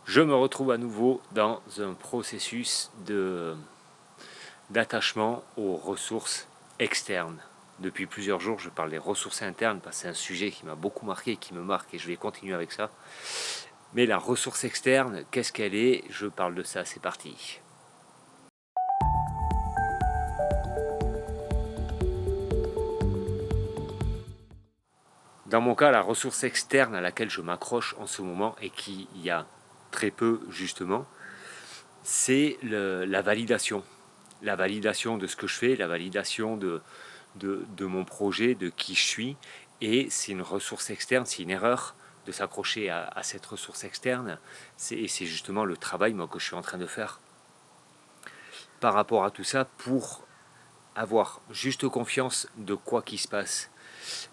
Je me retrouve à nouveau dans un processus d'attachement aux ressources externes. Depuis plusieurs jours, je parle des ressources internes parce que c'est un sujet qui m'a beaucoup marqué, qui me marque et je vais continuer avec ça. Mais la ressource externe, qu'est-ce qu'elle est? Je parle de ça, c'est parti. Dans mon cas, la ressource externe à laquelle je m'accroche en ce moment et qui y a très peu justement, c'est la validation. La validation de ce que je fais, la validation de mon projet, de qui je suis. Et c'est une ressource externe, c'est une erreur de s'accrocher à cette ressource externe. C'est justement le travail moi, que je suis en train de faire par rapport à tout ça pour avoir juste confiance de quoi qui se passe.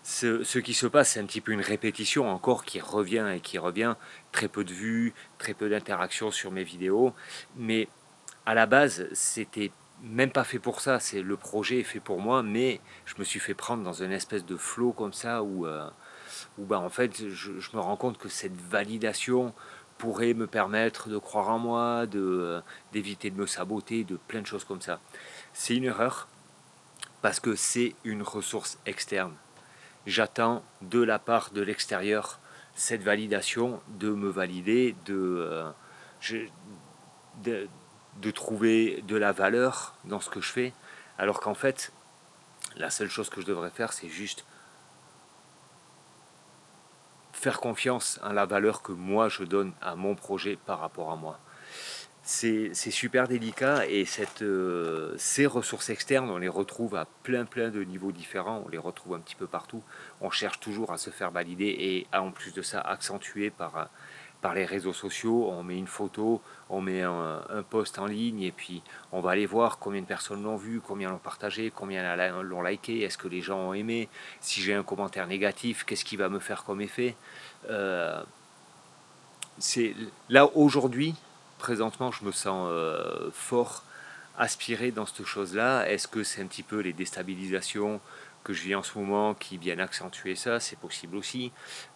Ce qui se passe, c'est un petit peu une répétition encore qui revient et qui revient. Très peu de vues, très peu d'interactions sur mes vidéos. Mais à la base, c'était même pas fait pour ça. C'est le projet est fait pour moi, mais je me suis fait prendre dans une espèce de flow comme ça où bah, en fait, je me rends compte que cette validation pourrait me permettre de croire en moi, d'éviter de me saboter, de plein de choses comme ça. C'est une erreur parce que c'est une ressource externe. J'attends de la part de l'extérieur cette validation, de me valider, de, de trouver de la valeur dans ce que je fais, alors qu'en fait, la seule chose que je devrais faire, c'est juste faire confiance à la valeur que moi je donne à mon projet par rapport à moi. C'est super délicat et ces ressources externes, on les retrouve à plein de niveaux différents, on les retrouve un petit peu partout. On cherche toujours à se faire valider et en plus de ça accentuer par les réseaux sociaux. On met une photo, on met un post en ligne et puis on va aller voir combien de personnes l'ont vu, combien l'ont partagé, combien l'ont liké, est-ce que les gens ont aimé, si j'ai un commentaire négatif, qu'est-ce qui va me faire comme effet. Euh, c'est là aujourd'hui, présentement, je me sens fort aspiré dans cette chose-là. Est-ce que c'est un petit peu les déstabilisations que je vis en ce moment qui viennent accentuer ça? C'est possible aussi,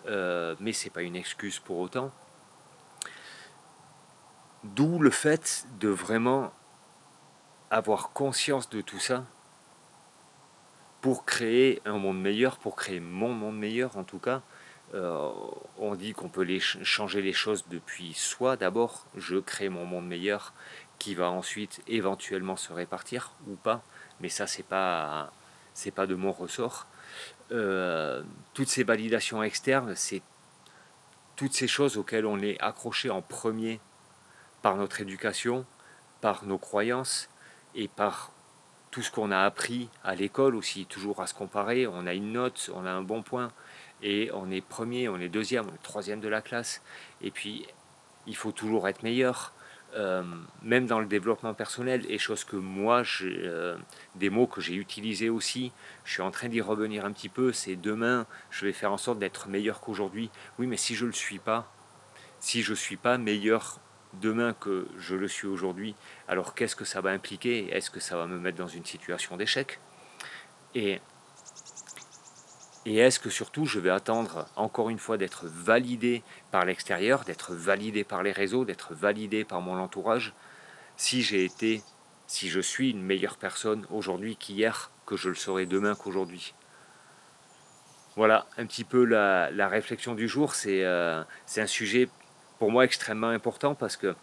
mais c'est pas une excuse pour autant. D'où le fait de vraiment avoir conscience de tout ça pour créer un monde meilleur, pour créer mon monde meilleur en tout cas. Euh, on dit qu'on peut changer les choses depuis soi d'abord. Je crée mon monde meilleur qui va ensuite éventuellement se répartir ou pas. Mais ça, c'est pas de mon ressort. Toutes ces validations externes, c'est toutes ces choses auxquelles on est accroché en premier par notre éducation, par nos croyances et par tout ce qu'on a appris à l'école aussi, toujours à se comparer. On a une note, on a un bon point, et on est premier, on est deuxième, on est troisième de la classe. Et puis, il faut toujours être meilleur, même dans le développement personnel, et chose que moi, des mots que j'ai utilisés aussi, je suis en train d'y revenir un petit peu, c'est demain, je vais faire en sorte d'être meilleur qu'aujourd'hui. Oui, mais si je ne le suis pas, si je ne suis pas meilleur demain que je le suis aujourd'hui, alors qu'est-ce que ça va impliquer? Est-ce que ça va me mettre dans une situation d'échec? et, et est-ce que surtout je vais attendre encore une fois d'être validé par l'extérieur, d'être validé par les réseaux, d'être validé par mon entourage, si j'ai été, si je suis une meilleure personne aujourd'hui qu'hier, que je le serai demain qu'aujourd'hui? Voilà un petit peu la réflexion du jour. C'est un sujet pour moi extrêmement important parce que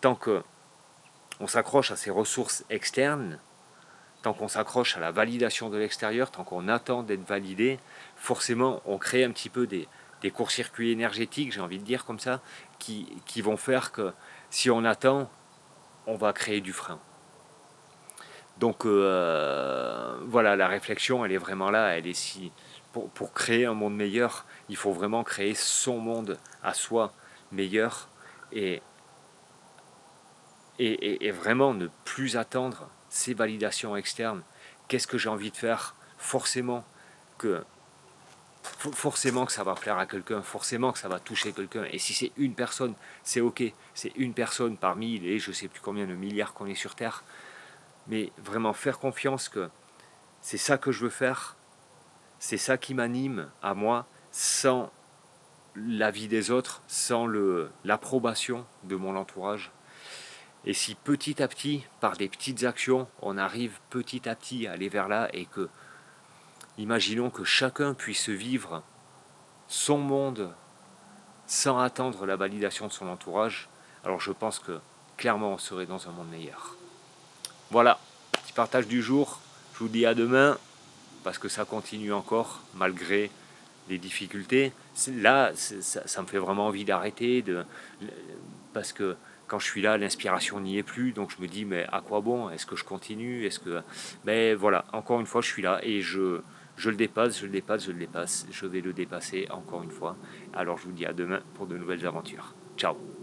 tant qu'on s'accroche à ces ressources externes, tant qu'on s'accroche à la validation de l'extérieur, tant qu'on attend d'être validé, forcément on crée un petit peu des courts-circuits énergétiques, j'ai envie de dire comme ça, qui vont faire que si on attend, on va créer du frein. Donc voilà, la réflexion, elle est vraiment là. Elle est si pour créer un monde meilleur, il faut vraiment créer son monde à soi meilleur et, et vraiment ne plus attendre ces validations externes. Qu'est-ce que j'ai envie de faire? Que forcément que ça va plaire à quelqu'un, forcément que ça va toucher quelqu'un. Et si c'est une personne, c'est ok, c'est une personne parmi les je sais plus combien de milliards qu'on est sur Terre. Mais vraiment faire confiance que c'est ça que je veux faire, c'est ça qui m'anime à moi, sans l'avis des autres, sans l'approbation de mon entourage. Et si petit à petit, par des petites actions, on arrive petit à petit à aller vers là et que, imaginons que chacun puisse vivre son monde sans attendre la validation de son entourage, alors je pense que clairement on serait dans un monde meilleur. Voilà, petit partage du jour. Je vous dis à demain, parce que ça continue encore, malgré les difficultés. Là, ça me fait vraiment envie d'arrêter, parce que quand je suis là, l'inspiration n'y est plus, donc je me dis, mais à quoi bon? Est-ce que je continue? Mais voilà, encore une fois, je suis là et je le dépasse, je le dépasse, je le dépasse. Je vais le dépasser encore une fois. Alors je vous dis à demain pour de nouvelles aventures. Ciao!